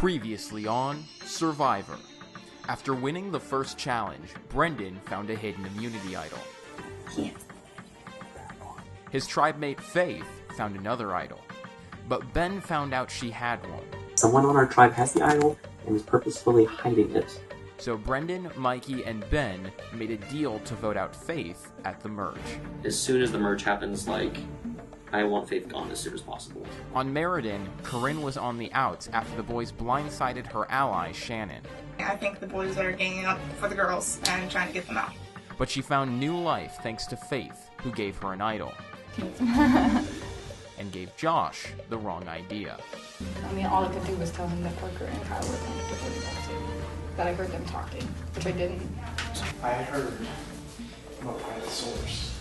Previously on Survivor. After winning the first challenge, Brenden found a hidden immunity idol. Yes. His tribe mate Faith found another idol, but Ben found out she had one. Someone on our tribe has the idol and is purposefully hiding it. So Brenden, Mikey, and Ben made a deal to vote out Faith at the merge. As soon as the merge happens, I want Faith gone as soon as possible. On Meriden, Coryne was on the outs after the boys blindsided her ally, Shannon. I think the boys are ganging up for the girls and trying to get them out. But she found new life thanks to Faith, who gave her an idol. And gave Josh the wrong idea. I mean, all I could do was tell him that Parker and Kyle were playing before they got to. That I heard them talking, which I didn't. I heard from a private source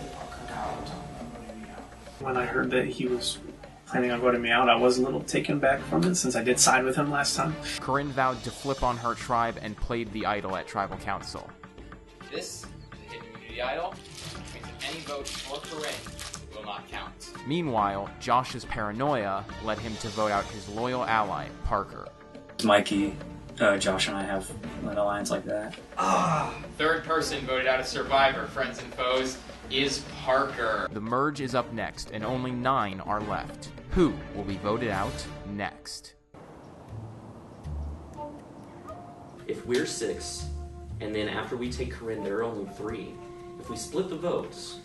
that Parker and Kyle were talking about voting me out. When I heard that he was planning on voting me out, I was a little taken back from it since I did side with him last time. Coryne vowed to flip on her tribe and played the idol at tribal council. This is a hidden immunity idol, which means that any vote for Coryne will not count. Meanwhile, Josh's paranoia led him to vote out his loyal ally, Parker. Mikey, Josh and I have an alliance like that. Third person voted out of Survivor, friends and foes, is Parker. The merge is up next, and only 9 are left. Who will be voted out next? If we're 6, and then after we take Coryne, there are only 3. If we split the votes,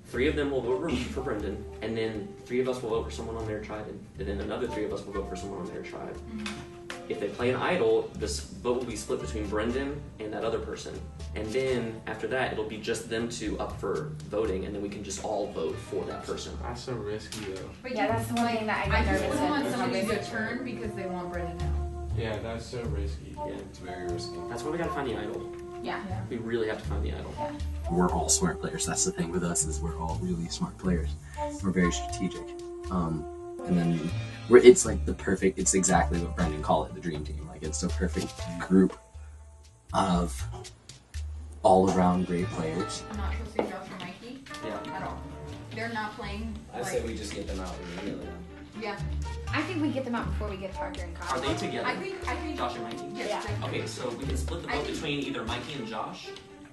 3 of them will vote for Brenden, and then 3 of us will vote for someone on their tribe, and then another 3 of us will vote for someone on their tribe. If they play an idol, this vote will be split between Brenden and that other person. And then, after that, it'll be just them 2 up for voting, and then we can just all vote for that person. That's so risky, though. But yeah, that's the one thing that I get nervous don't want with. somebody to turn because they want Brenden out. Yeah, that's so risky. Yeah, It's very risky. that's why we gotta find the idol. Yeah. We really have to find the idol. We're all smart players. That's the thing with us, is we're all really smart players. We're very strategic. And then it's like it's exactly what Brenden called it, the dream team. Like, it's the perfect group of all-around great players. I'm not supposed to Josh or Mikey Yeah. at all. They're not playing. I say we just get them out immediately. Yeah. I think we get them out before we get Parker and Kyle. Are they together? I think. Josh and Mikey? Yes, Yeah. definitely. Okay, so we can split the vote between either Mikey and Josh,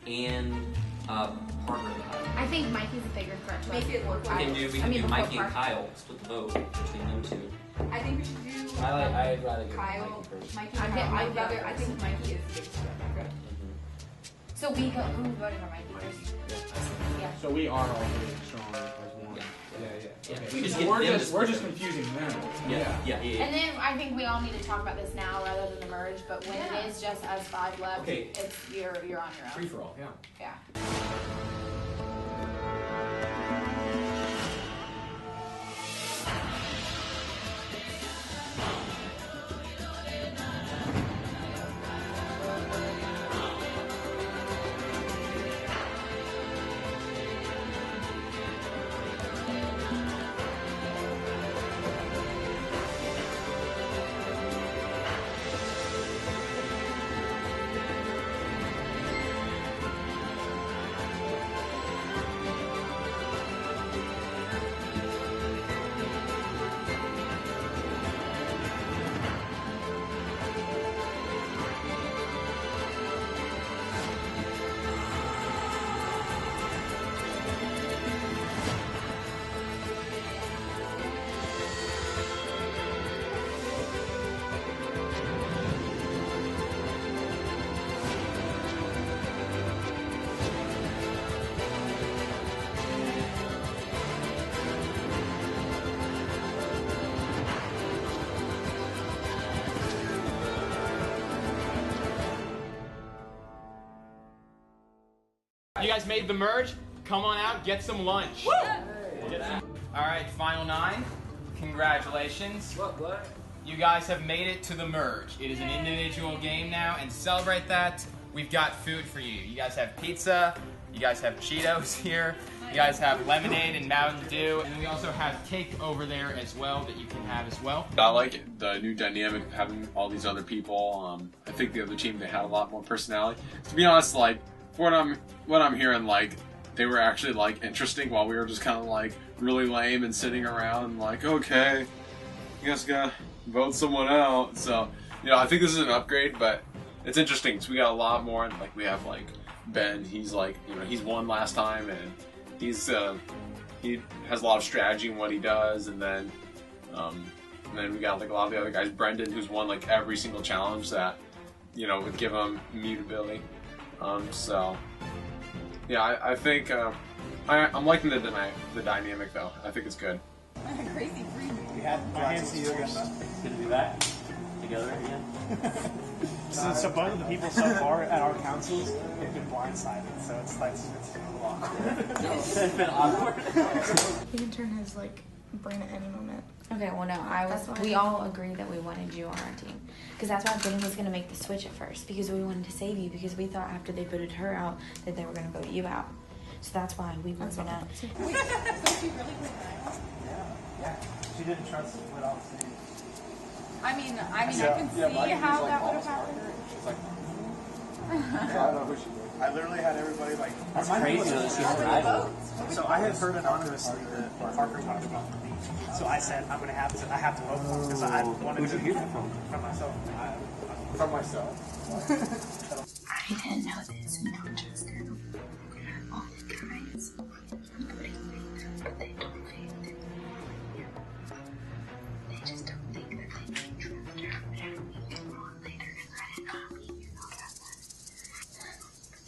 and Parker and Kyle. I think Mikey's a bigger threat to us. Make it work. We can do before Mikey and Parker. Kyle, split the vote between them 2. I think we should do. I'd rather get Kyle, Mikey first. Mikey. I'd get Mikey I first. think Mikey is the biggest threat. So who voted for Mikey first? Yeah. So we are all really strong as one. Yeah. Yeah, Okay. we just So get we're them just to we're split just them. confusing them. Yeah. And then I think we all need to talk about this now rather than the merge, but when it is just us 5 left, Okay. it's you're on your own. Free for all. Yeah. Yeah. You guys made the merge? Come on out, get some lunch. Woo! Alright, final 9. Congratulations. What? You guys have made it to the merge. It is an individual game now, and to celebrate that, we've got food for you. You guys have pizza, you guys have Cheetos here, you guys have lemonade and Mountain Dew, and then we also have cake over there as well that you can have as well. I like the new dynamic of having all these other people. I think the other team, they had a lot more personality. To be honest, like, for what I'm hearing, like, they were actually, like, interesting while we were just kind of, like, really lame and sitting around and, like, okay, you guys gotta vote someone out. So, I think this is an upgrade, but it's interesting because we got a lot more. And like we have like Ben. He's like, he's won last time, and he has a lot of strategy in what he does. And then we got like a lot of the other guys. Brenden, who's won like every single challenge that would give him immutability. So yeah, I think I'm liking the dynamic though. I think it's good. Crazy free. We had my hands to you again. Good to be back together again. So both of the people so far at our councils have been blindsided, so it's a little awkward. It's been awkward. He can turn his brain at any moment. Okay, well no, we all agreed that we wanted you on our team. Because that's why Brenden was going to make the switch at first, because we wanted to save you, because we thought after they voted her out that they were going to vote you out. So that's why we were going to... Wait, so she really played Niall? Yeah. She didn't trust what I was saying. I mean, I can see how that would have happened. She's like, I don't know who she was. I literally had everybody like... That's crazy that she has an idol. So I had heard anonymously that Parker talked about me. So I said, I have to vote for him because I wanted to hear that from myself. From myself. I didn't know this until Justin. All the guys voting me, but they don't think that they just don't think that they can trust her whatever we get wrong later, and I did not mean you know that.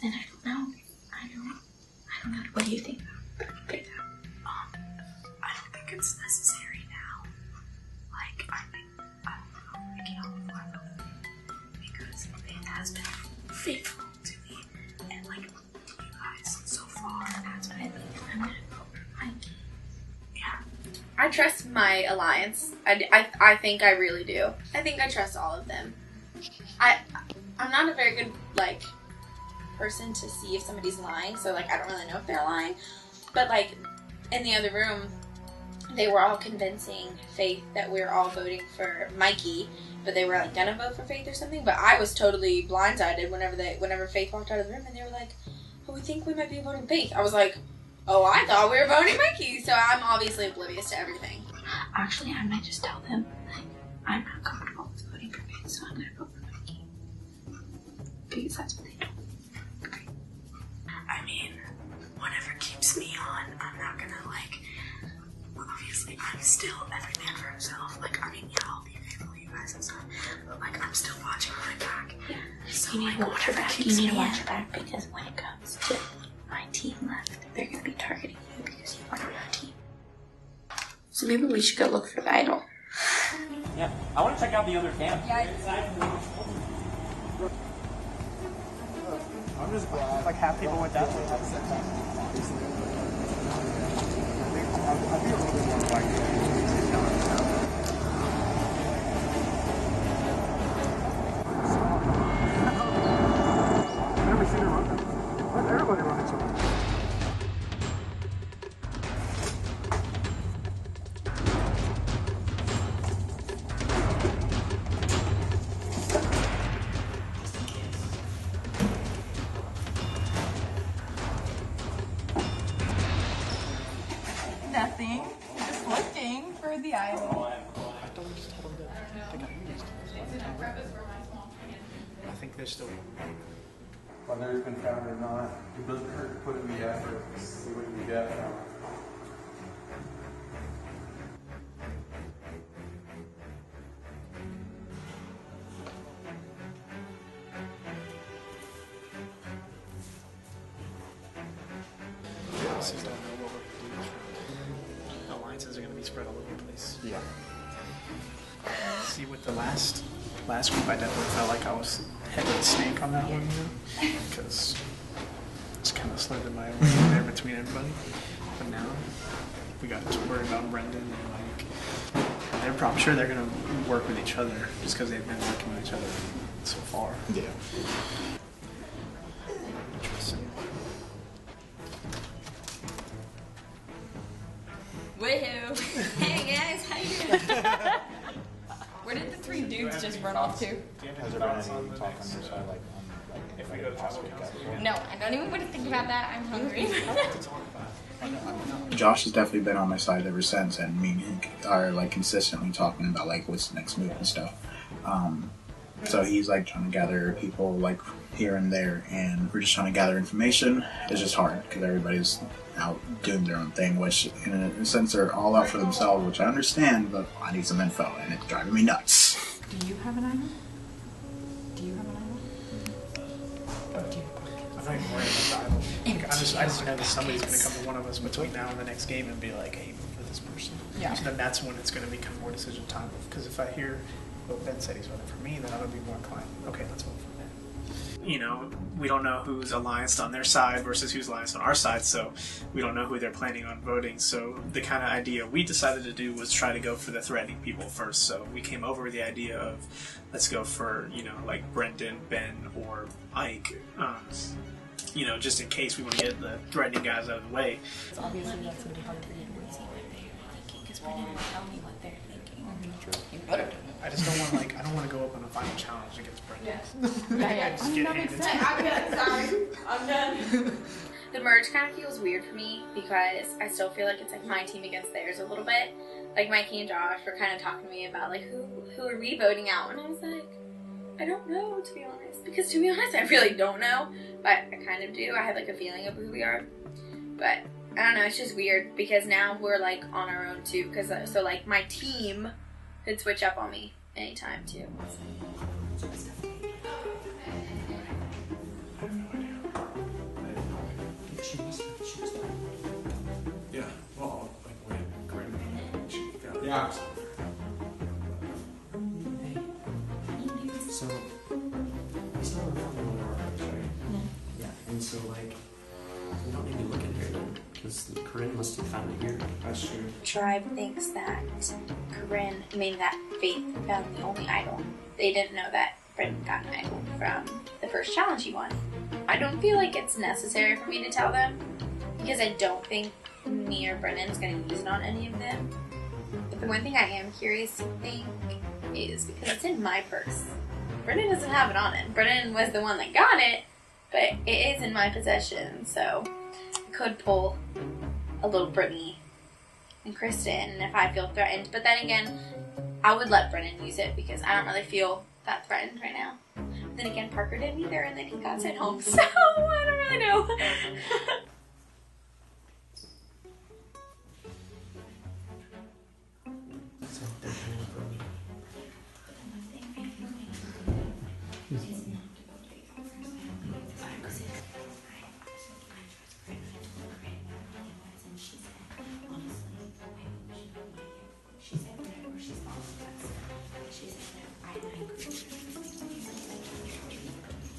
And I don't know. What do you think? I don't think it's necessary now. Like, I don't know, because Faith has been faithful to me, and like you guys so far, that's what I think. I'm gonna vote for Mikey. Yeah. I trust my alliance. I think I really do. I think I trust all of them. I'm not a very good person to see if somebody's lying, so I don't really know if they're lying. But in the other room, they were all convincing Faith that we were all voting for Mikey, but they were gonna vote for Faith or something. But I was totally blindsided whenever Faith walked out of the room, and they were like, "Oh, we think we might be voting Faith." I was like, "Oh, I thought we were voting Mikey." So I'm obviously oblivious to everything. Actually, I might just tell them I'm not comfortable with voting for Faith, so I'm gonna vote for Mikey, because that's what they told me. I mean, whatever keeps me on, I'm not gonna obviously I'm still every man for himself. I'll be faithful to you guys and stuff, but I'm still watching my back. Yeah. So you need to watch your back. You need to watch your back, because when it comes to my team left, they're gonna be targeting you because you are on our team. So maybe we should go look for the idol. Yeah, I want to check out the other camp. Yeah, I'm just glad half people went that way. I'd be a little bit more likely to I've never seen her run that. Let everybody run it. nothing. Just looking for the idol. I think they're still. Whether it's been found or not, it doesn't hurt to put in the effort to see what you get. Don't know what we're doing. Alliances are going to be spread all over the place. Yeah. See, with the last group, I definitely felt like I was head of the snake on that one, because it's kind of slithered my way in there between everybody. But now we got to worry about Brenden, and I'm sure they're going to work with each other just because they've been working with each other so far. Yeah. Interesting. Woohoo! Hey guys, how you doing? Where did the three dudes just run off to? Has there been any talk on your side, if we go to No, I don't even want to think about that. I'm hungry. Josh has definitely been on my side ever since, and me and him are like consistently talking about like what's the next move and stuff. So he's like trying to gather people like here and there, and we're just trying to gather information. It's just hard because everybody's out doing their own thing, which in a sense they're all out for themselves, which I understand, but I need some info and it's driving me nuts. Do you have an idol? Do you have an idol? I'm not even worried about the idol. Like, I just know that somebody's going to come to one of us between now and the next game and be like, hey, vote for this person. Yeah. So then that's when it's going to become more decision time. Because if I hear, well, Ben said he's voting for me, then I'm going to be more inclined, okay, let's vote for Ben. You know, we don't know who's allianced on their side versus who's allianced on our side, so we don't know who they're planning on voting. So the kind of idea we decided to do was try to go for the threatening people first. So we came over with the idea of, let's go for, you know, like Brenden, Ben, or Ike. You know, just in case we want to get the threatening guys out of the way. It's obviously that's going to be hard for you to see what they're thinking, because Brenden will tell me what they're thinking. You better do it. I just don't want, like, I don't want to go up on a final challenge against Brenden. Yeah. Just get handed to me. I'm done, sorry. I'm done. The merge kind of feels weird for me because I still feel like it's like my team against theirs a little bit. Like Mikey and Josh were kind of talking to me about like who are we voting out, and I was like, I don't know, to be honest. Because to be honest, I really don't know, but I kind of do. I have like a feeling of who we are, but I don't know. It's just weird because now we're like on our own too. Because so like my team could switch up on me anytime too. Yeah, well, like when Coryne, Yeah. So, we still haven't found one of our items, right? Yeah, and so, like, we don't need to look in here then, because Coryne must have found it here. That's true. Tribe thinks that Coryne, that Faith found the only idol. They didn't know that Brenden got an idol from the first challenge he won. I don't feel like it's necessary for me to tell them, because I don't think me or Brendan's going to use it on any of them. But the one thing I am curious to think is because it's in my purse. Brenden doesn't have it on him. Brenden was the one that got it, but it is in my possession, so I could pull a little Brittany and Kristen if I feel threatened. But then again, I would let Brenden use it because I don't really feel that threatened right now. But then again, Parker didn't either, and then he got sent home, so I don't really know.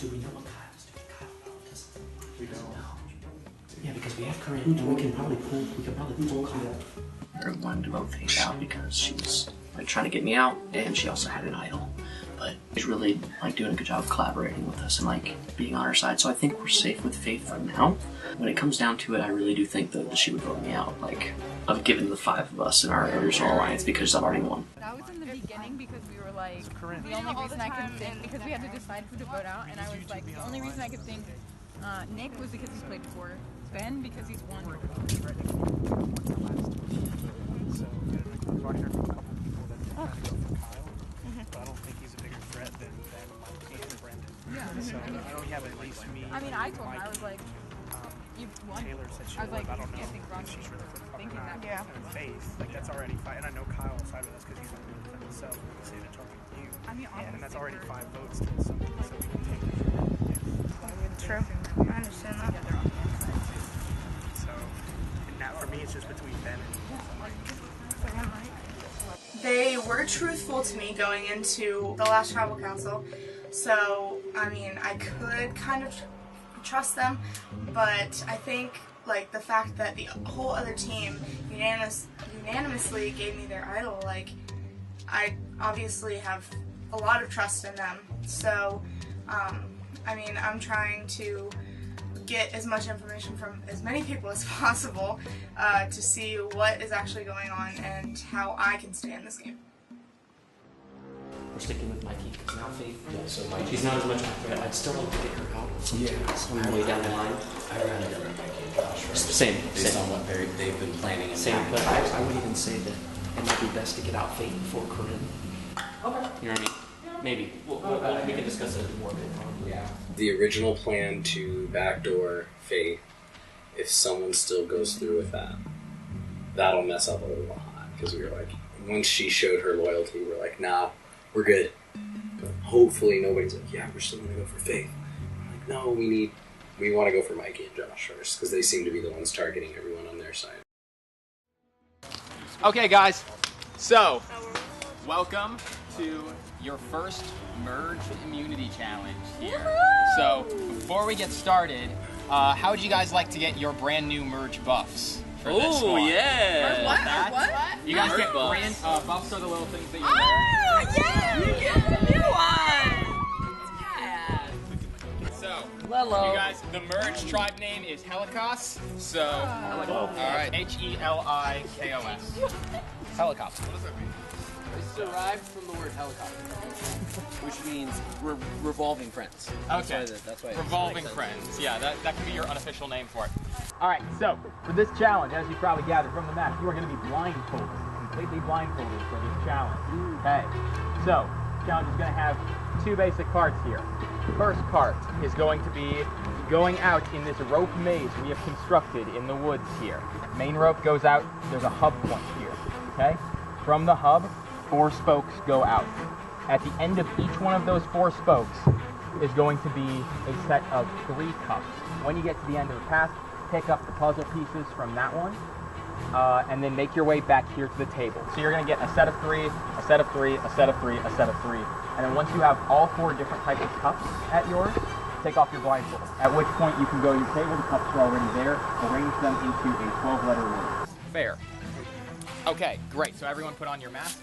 Do we know what Kyle's doing? Kyle probably doesn't. We don't. Yeah, because we have Coryne, and we can probably pull Kyle. Or wanted to vote Faith out because she was like trying to get me out, and she also had an idol. But she's really like doing a good job of collaborating with us and like being on our side. So I think we're safe with Faith for now. When it comes down to it, I really do think that she would vote me out. Like, of given the 5 of us in our original alliance because I've already won. That was in the beginning because we were like, the only reason I could think, because we had to decide who to vote out, and I was like, the only reason I could think Nick was because he's played before, Ben because he's won. So, I've already heard from a couple people that they're trying to go for Kyle, but I don't think he's a bigger threat than Mikey and Brenden. Yeah. So I don't have at least me. I mean, I told him, I was like, you've won. Taylor said she I was would, like, I don't know can't think wrong if she's really thinking that. Yeah. And Faith, like that's already 5, and I know Kyle will side with us because he's not going to defend himself. We're going to say the talking with you. I mean, and that's already 5 votes to somebody, so we can take it. True. I understand that. So, and now for me, it's just between Ben and Mike. They were truthful to me going into the last tribal council, so I mean I could kind of trust them, but I think like the fact that the whole other team unanimously gave me their idol, like I obviously have a lot of trust in them. So I mean I'm trying to get as much information from as many people as possible to see what is actually going on and how I can stay in this game. we're sticking with Mikey because now Faith. Yeah, so Mikey. She's not as much of a threat. I'd still like to get her out. Yeah. Some way down the line. I'd rather go with Mikey and Josh first. Same. Based on what they've been planning and same. But I would even say that it might be best to get out Faith before Coryne. Okay. You know what I mean? Maybe. We can discuss it more. Yeah. The original plan to backdoor Faith, if someone still goes through with that, that'll mess up a lot. Because we were like, once she showed her loyalty, we're like, nah, we're good. But hopefully nobody's like, yeah, we're still going to go for Faith. I'm like, no, we want to go for Mikey and Josh first, because they seem to be the ones targeting everyone on their side. Okay, guys. So, welcome to your first Merge Immunity Challenge here. So, before we get started, how would you guys like to get your brand new Merge buffs for this one? Oh, yeah! What? You guys get brand buffs are the little things that you wear. Oh, yeah! You get a new one! So, Hello. you guys, the Merge tribe name is Helicos. So, alright, Helikos. Helicos. What does that mean? It's derived from the word helicopter, which means revolving friends. Okay, that's why revolving friends. Yeah, that can be your unofficial name for it. Alright, so for this challenge, as you probably gathered from the map, you are going to be blindfolded, completely blindfolded for this challenge. Okay, so the challenge is going to have two basic parts here. First part is going to be going out in this rope maze we have constructed in the woods here. Main rope goes out, there's a hub point here, okay? From the hub, 4 spokes go out. At the end of each one of those 4 spokes is going to be a set of 3 cups. When you get to the end of the path, pick up the puzzle pieces from that one, and then make your way back here to the table. So you're going to get a set of 3, a set of 3, a set of 3, a set of 3. And then once you have all 4 different types of cups at yours, take off your blindfold. At which point you can go to your table, the cups are already there, arrange them into a 12-letter word. Fair. Okay, great. So everyone put on your masks.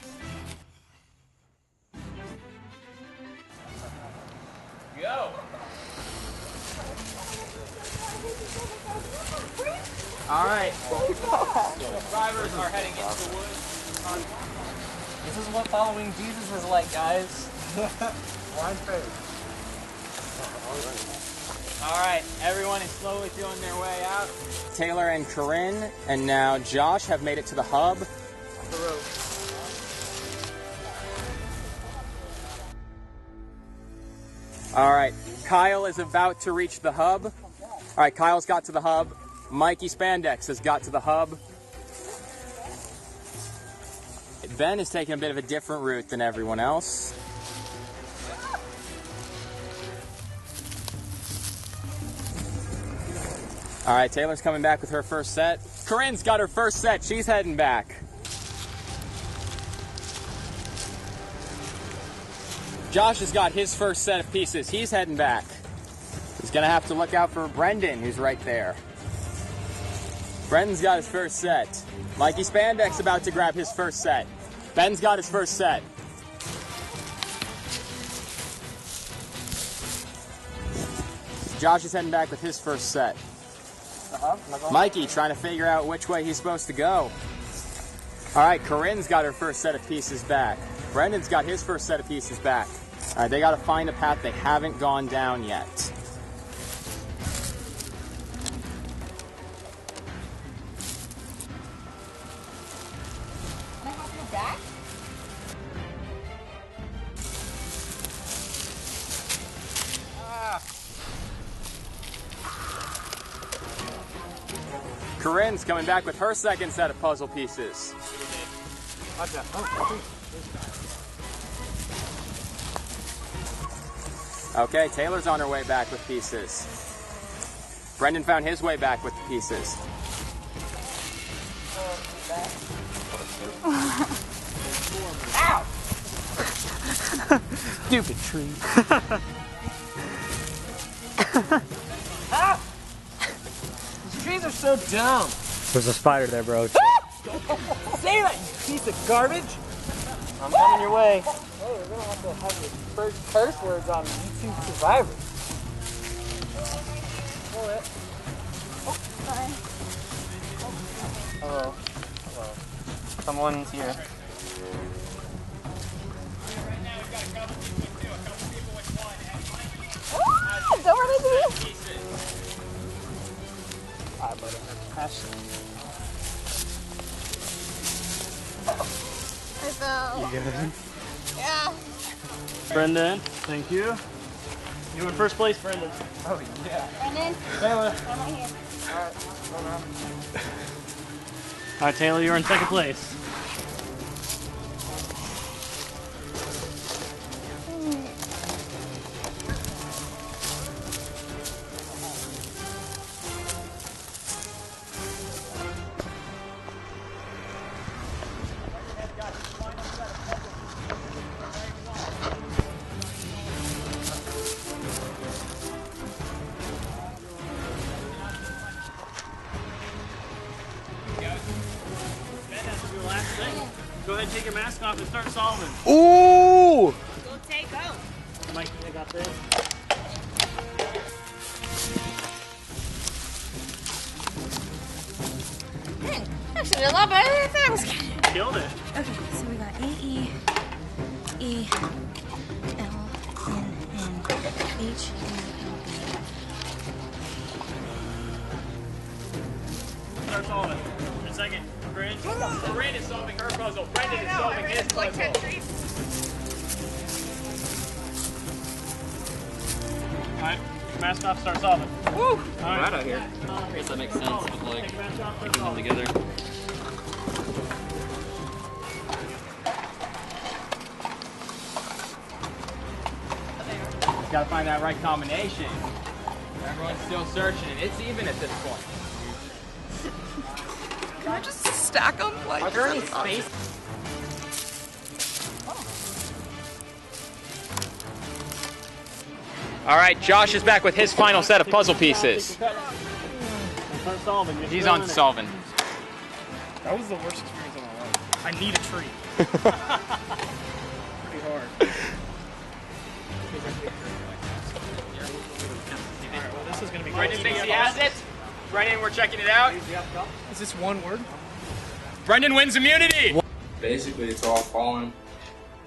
Go! Alright. Drivers are heading into the woods. This is what following Jesus is like, guys. Blind faith. Alright, everyone is slowly feeling their way out. Taylor and Coryne, and now Josh have made it to the hub. Alright, Kyle is about to reach the hub. Alright, Kyle's got to the hub. Mikey Spandex has got to the hub. Ben is taking a bit of a different route than everyone else. Alright, Taylor's coming back with her first set. Corinne's got her first set. She's heading back. Josh has got his first set of pieces. He's heading back. He's going to have to look out for Brenden, who's right there. Brenden's got his first set. Mikey Spandex about to grab his first set. Ben's got his first set. Josh is heading back with his first set. Mikey trying to figure out which way he's supposed to go. Alright, Corinne's got her first set of pieces back. Brendan's got his first set of pieces back. Alright, they got to find a path they haven't gone down yet. Can I help you back? Corinne's coming back with her second set of puzzle pieces. Okay, Taylor's on her way back with pieces. Brenden found his way back with the pieces. Ow! Stupid tree. Ah! These trees are so dumb. There's a spider there, bro. Say that, you piece of garbage! I'm coming your way. Hey, we're gonna have to have your first curse words on YouTube Survivor. Pull it. Oh, sorry. Hello. Hello. Someone's here. Right now we've got a good. Yeah. Brenden, thank you. You in first place, Brenden. Oh, yeah. Brenden. Taylor. I'm right here. Alright, hold on. All right, Taylor, you're in second place. Go ahead and take your mask off and start solving. Ooh! Go take go. Mikey, I got this. Man, actually a lot better than I thought it was gonna be. Killed it. Okay, so we got A, E, E, L, N, H, E, L, B. Start solving. In a second. Coryne is solving her puzzle. Brenden is solving his puzzle. Alright, mask off, start solving. Woo! Right out here. I guess that makes sense with like putting them together. Gotta find that right combination. Everyone's still searching, and it's even at this point. Can I just stack them? Like, Are there any space? All right, Josh is back with his final set of puzzle pieces. Start solving. He's on solving. That was the worst experience of my life. I need a tree. Pretty hard. Alright, well this is gonna be Brenden thinks he has it. Brenden, we're checking it out. Is this one word? Brenden wins immunity. Basically, it's all fallen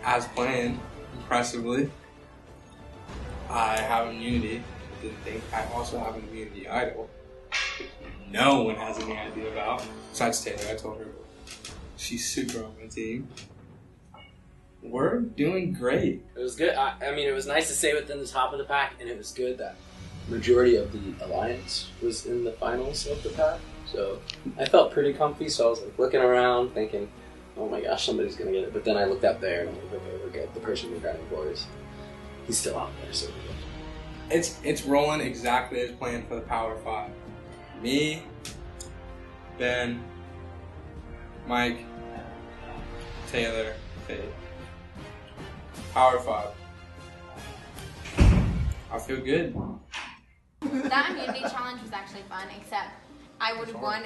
as planned, impressively. I have immunity. I didn't think I also have an immunity idol. No one has any idea about. Besides Taylor, I told her she's super on my team. We're doing great. It was good. I mean, it was nice to stay within the top of the pack, and it was good that majority of the alliance was in the finals of the pack. So I felt pretty comfy. So I was like looking around, thinking, "Oh my gosh, somebody's gonna get it." But then I looked up there, and I'm like, "Okay, we're good. The person we're grinding for he's still out there." So we're good. It's rolling exactly as planned for the Power 5. Me, Ben, Mike, Taylor, Faith. Power 5. I feel good. That immunity challenge was actually fun, except I would have won,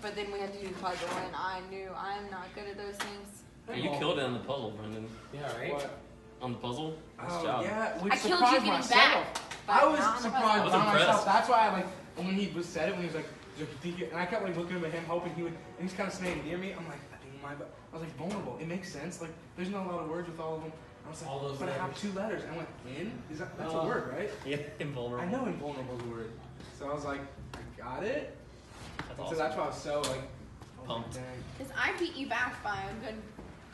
but then we had to do the puzzle, and I knew I'm not good at those things. You killed it on the puzzle, Brenden. Yeah, right? What? On the puzzle? Nice Oh, job. yeah, which I killed you surprised getting myself. back. I was not on the surprised I by was myself. impressed. That's why I when he was said it, when he was like, "Do you think you-" and I kept like looking at him, hoping he would, and he's kind of standing near me. I'm like, I think my, I was like, vulnerable. It makes sense. Like, there's not a lot of words with all of them. I was like, All those but I have letters. 2 letters. And I went, in? That's a word, right? Yeah, invulnerable. I know invulnerable is a word. So I was like, I got it. That's And awesome. so that's why I was so like, Pumped. Because I beat you back by a good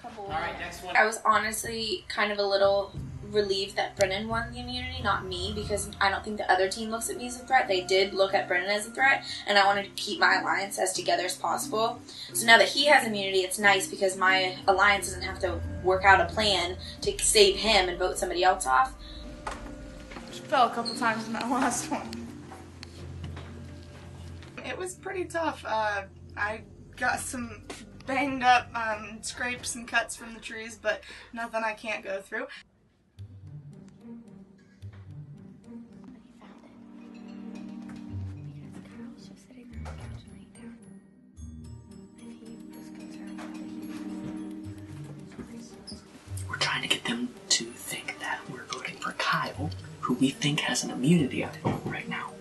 couple of Alright, next one. I was honestly kind of a little relieved that Brenden won the immunity, not me, because I don't think the other team looks at me as a threat. They did look at Brenden as a threat, and I wanted to keep my alliance as together as possible. So now that he has immunity, it's nice because my alliance doesn't have to work out a plan to save him and vote somebody else off. Just fell a couple times in that last one. It was pretty tough. I got some banged up scrapes and cuts from the trees, but nothing I can't go through. We're trying to get them to think that we're voting for Kyle, who we think has an immunity idol right now.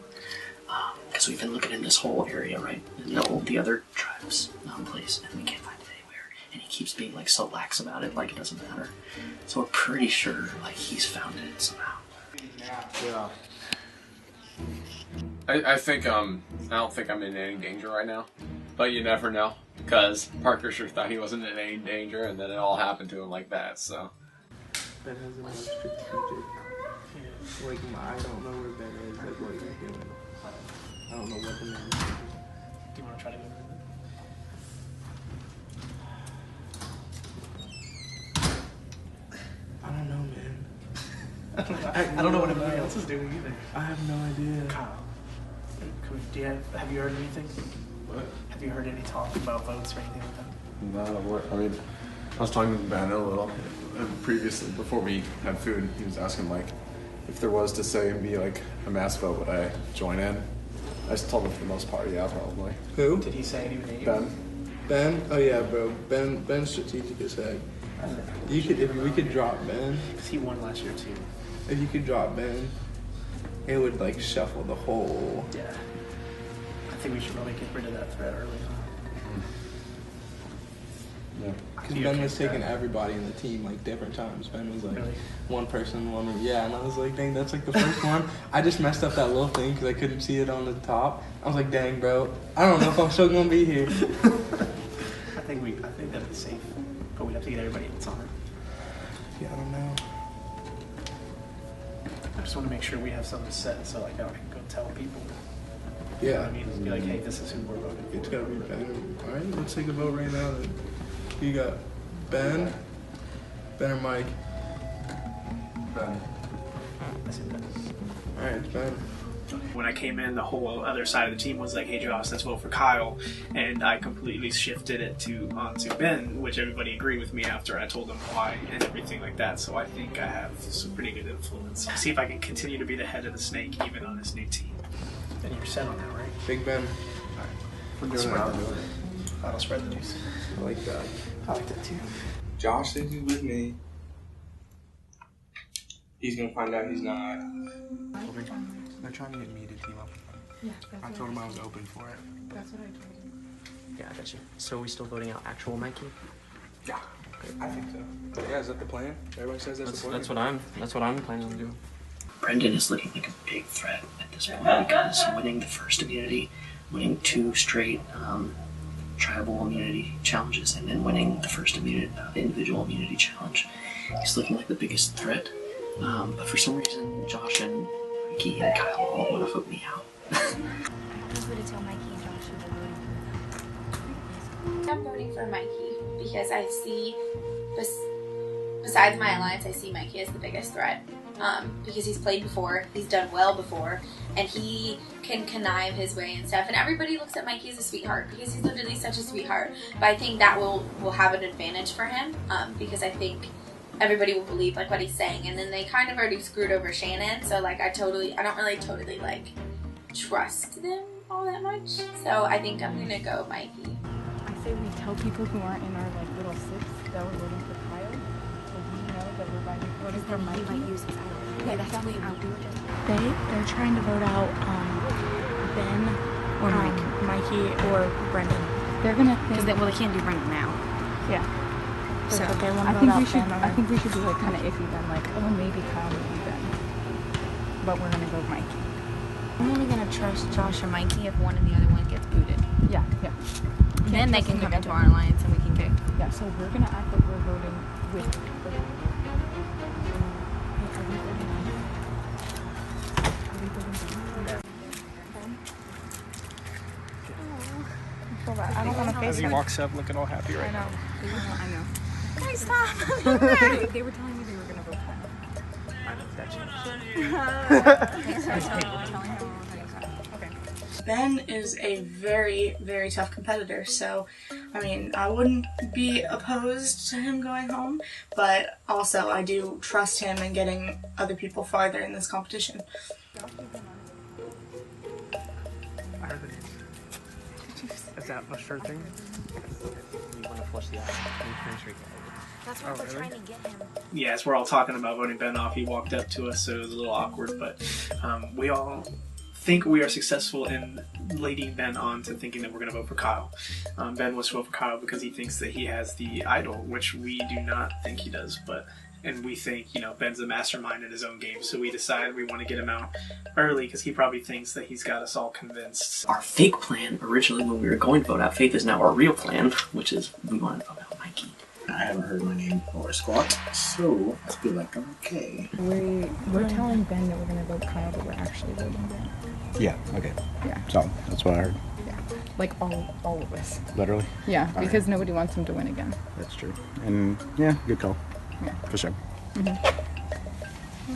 Because we've been looking in this whole area, right? And all the other tribes place, and we can't find it anywhere. And he keeps being like so lax about it, like it doesn't matter. So we're pretty sure like he's found it somehow. Yeah. I think I don't think I'm in any danger right now, but you never know. because Parker sure thought he wasn't in any danger, and then it all happened to him like that. So. Ben has enough strategic. Yeah. Like, I don't know where Ben is. That's what he's doing. I don't know what the man is doing. Do you want to try to go over there? I don't know, man. I don't know what everybody else is doing either. I have no idea. Kyle, have you heard anything? What? Have you heard any talk about votes or anything like that? No, I mean, I was talking to Ben a little previously before we had food. He was asking like if there was to say and be like a mass vote, would I join in? I just told him for the most part, yeah, probably. Who? Did he say any name? Ben. Ben? Oh yeah, bro. Ben's strategic as heck. You could, if we could drop Ben. Because he won last year too. If you could drop Ben, it would like shuffle the whole. Yeah. I think we should probably get rid of that threat early on. Yeah. Because Ben was taking everybody in the team like different times. Ben was like one person, yeah, and I was like, dang, that's like the first one. I just messed up that little thing because I couldn't see it on the top. I was like, dang, bro, I don't know if I'm still gonna be here. I think that'd be safe, but we'd have to get everybody else on it. Yeah, I don't know. I just want to make sure we have something set so like I can go tell people. Yeah. You know what I mean, just be like, hey, this is who we're voting for. It's gotta be Ben. All right, let's take a vote right now. Then. You got Ben or Mike? Ben. I said Ben. All right, it's Ben. When I came in, the whole other side of the team was like, hey, Josh, let's vote for Kyle. And I completely shifted it onto Ben, which everybody agreed with me after I told them why and everything like that. So I think I have some pretty good influence. See if I can continue to be the head of the snake even on this new team. And you're set on that, right? Big Ben. All right. We're doing it. I'll spread the news. I like that. I like that too. Josh says he's with me. He's gonna find out he's not. They're trying to get me to team up with them. Yeah, I told him I was open for it. That's what I told him. Yeah, I got you. So are we still voting out actual Mikey? Yeah, I think so. Yeah, is that the plan? Everybody says that's the plan. That's what I'm planning on doing. Brenden is looking like a big threat at this point because winning the first immunity, winning 2 straight tribal immunity challenges, and then winning the first individual immunity challenge, he's looking like the biggest threat. But for some reason, Josh and Mikey and Kyle all want to vote me out. I'm going to tell Mikey and Josh who they're voting for. I'm voting for Mikey because I see, besides my alliance, I see Mikey as the biggest threat. Because he's played before, he's done well before, and he can connive his way and stuff. And everybody looks at Mikey as a sweetheart because he's literally such a sweetheart. But I think that will have an advantage for him because I think everybody will believe like what he's saying. And then they kind of already screwed over Shannon, so like I don't really totally like trust them all that much. So I think I'm gonna go Mikey. I say we tell people who aren't in our like little six that we're voting for Kyle, so we know that we're voting for Mikey. He might use his idol. Okay, that's how we outdo it. They're trying to vote out Ben or Mikey or Brenden. They're gonna because they can't do Brenden now. Yeah. So they want I to think vote we out should. Ben. I think we should be like kind of iffy then, like oh maybe Kyle, maybe Ben, but we're gonna go Mikey. I'm only gonna trust Josh or Mikey if one and the other one gets booted. Yeah. Then they can come into our alliance and we can kick. Yeah. So we're gonna act like we're voting with. I don't want to face As he him. walks up looking all happy right now. I know. Guys, stop! They were telling me they were gonna vote for him. I know that Ben is a very, very tough competitor, so, I mean, I wouldn't be opposed to him going home, but also I do trust him in getting other people farther in this competition. I heard the news. Is that a sure thing? You want to flush the ice. That's why we're trying to get him. Yes, we're all talking about voting Ben off. He walked up to us, so it was a little awkward, but we all think we are successful in leading Ben on to thinking that we're going to vote for Kyle. Ben wants to vote for Kyle because he thinks that he has the idol, which we do not think he does, but and we think, you know, Ben's the mastermind in his own game, so we decide we want to get him out early because he probably thinks that he's got us all convinced. Our fake plan originally when we were going to vote out Faith is now our real plan, which is we want to vote out Mikey. I haven't heard my name or squat, so I feel like I'm okay. We're telling Ben that we're gonna vote Kyle, but we're actually voting Ben. Yeah, okay. Yeah. So, that's what I heard. Yeah. Like all of us. Literally? Yeah, All because right. nobody wants him to win again. That's true. And, yeah, good call. Yeah. For sure.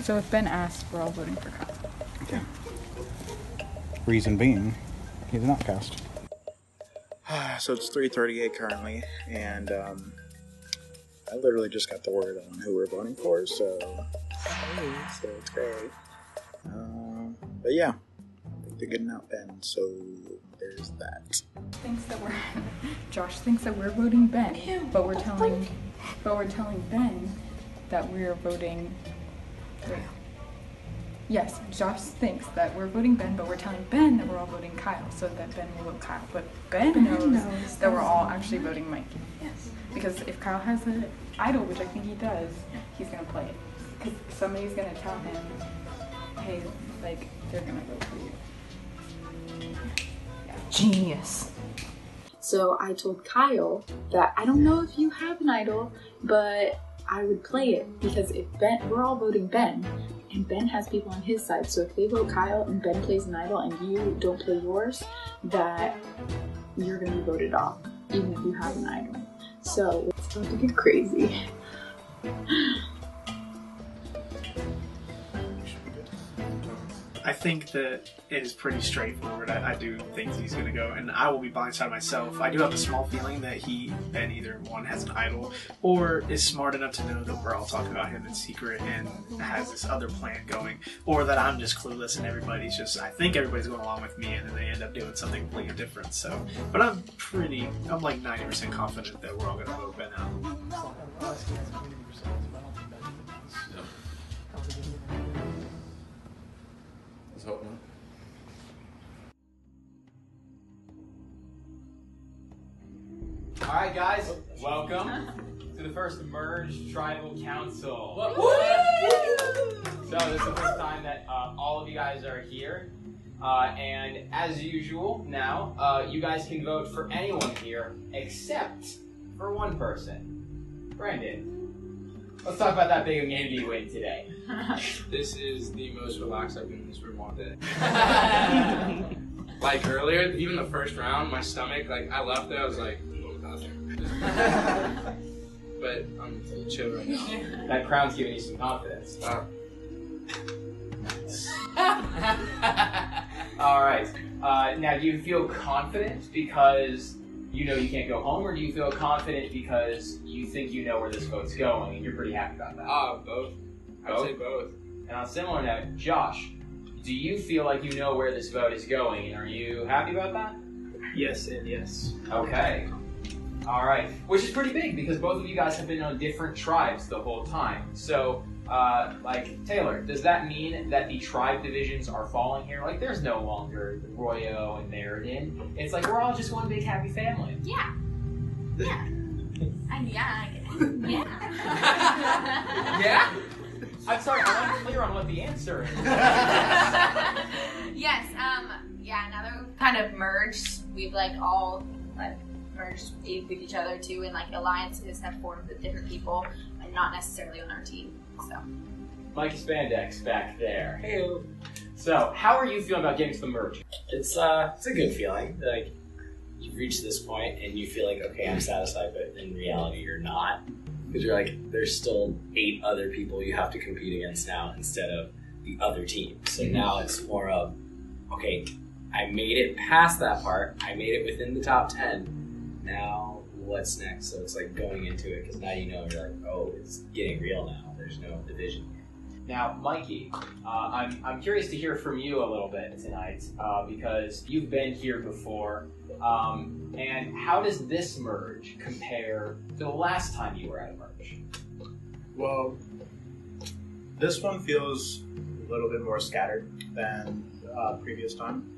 So if Ben asks, we're all voting for Kyle. Okay. Reason being, he's an outcast. So it's 3:38 currently, and I literally just got the word on who we're voting for, so it's great. But yeah, I think they're getting out Ben, so there's that. Josh thinks that we're voting Ben, but we're telling Ben that we're voting. Wait. Yes, Josh thinks that we're voting Ben, but we're telling Ben that we're all voting Kyle, so that Ben will vote Kyle. But Ben knows that we're all actually voting Mikey. Yes. Because if Kyle has an idol, which I think he does, he's gonna play it. Because somebody's gonna tell him, hey, like, they're gonna vote for you. Yeah. Genius. So I told Kyle that I don't know if you have an idol, but I would play it because if Ben, we're all voting Ben, and Ben has people on his side. So if they vote Kyle and Ben plays an idol and you don't play yours, that you're gonna be voted off, even if you have an idol. So it's about to get crazy. I think that it is pretty straightforward. I do think he's going to go, and I will be blindsided myself. I do have a small feeling that Ben either one has an idol or is smart enough to know that we're all talking about him in secret and has this other plan going, or that I'm just clueless and everybody's just, I think everybody's going along with me and then they end up doing something completely different. So, but I'm like 90% confident that we're all going to vote Ben out. Let's hope not. Alright guys, welcome to the first Merged Tribal Council. So this is the first time that all of you guys are here. And as usual now, you guys can vote for anyone here except for one person. Brenden. Let's talk about that big game you win today. This is the most relaxed I've been in this room all day. Like earlier, even the first round, my stomach, like I left there, I was like, what was out there? But I'm chill right now. That crown's giving you some confidence. Alright. Now, do you feel confident because you know you can't go home, or do you feel confident because you think you know where this vote's going and you're pretty happy about that? Both. I'd say both. And on a similar note, Josh, do you feel like you know where this vote is going, and are you happy about that? Yes and yes. Okay. Alright. Which is pretty big because both of you guys have been on different tribes the whole time. So, like, Taylor, does that mean that the tribe divisions are falling here? Like, there's no longer Royo and Meriden. It's like we're all just one big happy family. Yeah. Yeah. Yeah. Yeah? I'm sorry, I'm unclear on what the answer is. Yes, yeah, now that we've kind of merged, we've like all like merged with each other too, and like alliances have formed with different people and not necessarily on our team. So Mikey Spandex back there. Hey. So, how are you feeling about getting to the merge? It's a good feeling. Like you've reached this point and you feel like, okay, I'm satisfied, but in reality you're not. Because you're like, there's still 8 other people you have to compete against now instead of the other team. So now it's more of, okay, I made it past that part. I made it within the top 10. Now what's next? So it's like going into it because now you know you're like, oh, it's getting real now. There's no division here. Now, Mikey, I'm curious to hear from you a little bit tonight because you've been here before. And how does this merge compare to the last time you were at a merge? Well, this one feels a little bit more scattered than previous time.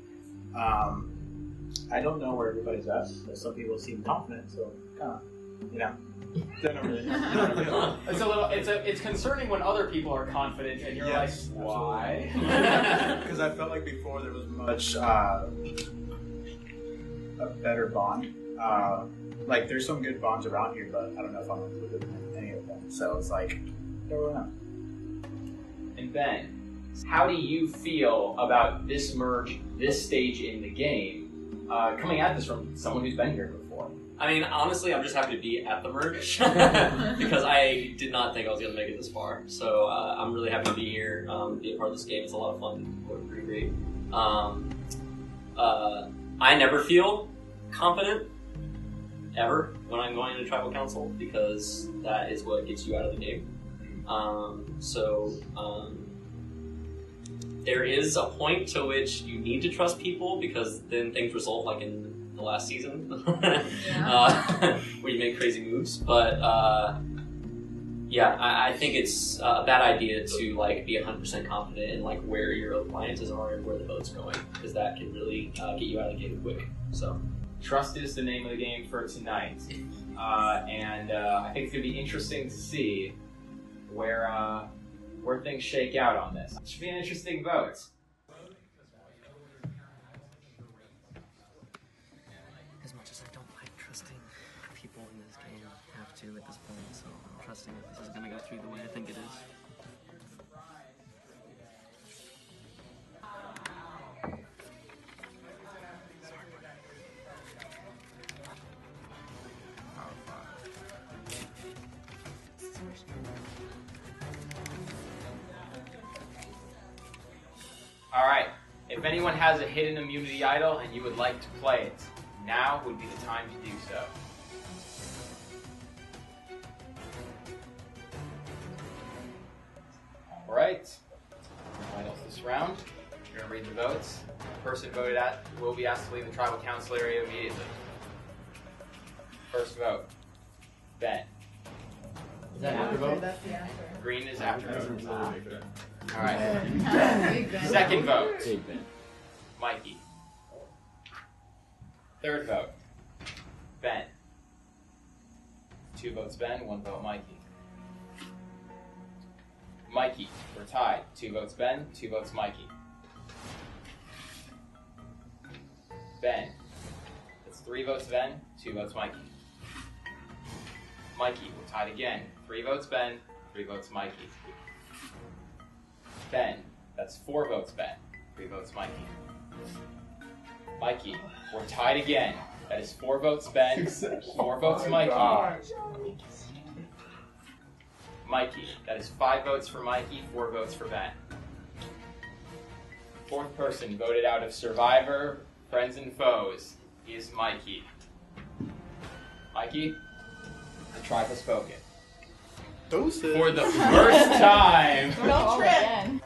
I don't know where everybody's at. Some people seem confident, so kind of No. Generally. It's a little. It's concerning when other people are confident and you're like, why? Because I felt like before there was much a better bond. Like there's some good bonds around here, but I don't know if I'm included in any of them. So it's like, I don't know. And Ben, how do you feel about this merge, this stage in the game, coming at this from someone who's been here before? I mean, honestly, I'm just happy to be at the merge because I did not think I was going to make it this far. So I'm really happy to be here, be a part of this game. It's a lot of fun. It's pretty great. I never feel confident ever when I'm going into tribal council because that is what gets you out of the game. There is a point to which you need to trust people because then things result like in the last season where you make crazy moves. But I think it's a bad idea to like be 100% confident in like where your alliances are and where the vote's going because that can really get you out of the game quick. So trust is the name of the game for tonight, and I think it's going to be interesting to see where things shake out on this. It should be an interesting vote. As much as I don't like trusting people in this game, I have to at this point, so I'm trusting that this is going to go through the way I think it is. Alright, if anyone has a hidden immunity idol and you would like to play it, now would be the time to do so. Alright, finals this round. You're going to read the votes. The person voted at will be asked to leave the tribal council area immediately. First vote, Ben. Is that after vote? Green is after vote. Alright. Second vote, Mikey. Third vote, Ben. 2 votes Ben, 1 vote Mikey. Mikey, we're tied. 2 votes Ben, 2 votes Mikey. Ben, that's 3 votes Ben, 2 votes Mikey. Mikey, we're tied again. 3 votes Ben, 3 votes Mikey. Ben, that's 4 votes Ben, 3 votes Mikey. Mikey, we're tied again. That is 4 votes Ben, 4 votes Mikey. Mikey, that is 5 votes for Mikey, 4 votes for Ben. Fourth person voted out of Survivor, Friends and Foes is Mikey. Mikey, the tribe has spoken. Doses. For the first time. Don't trip.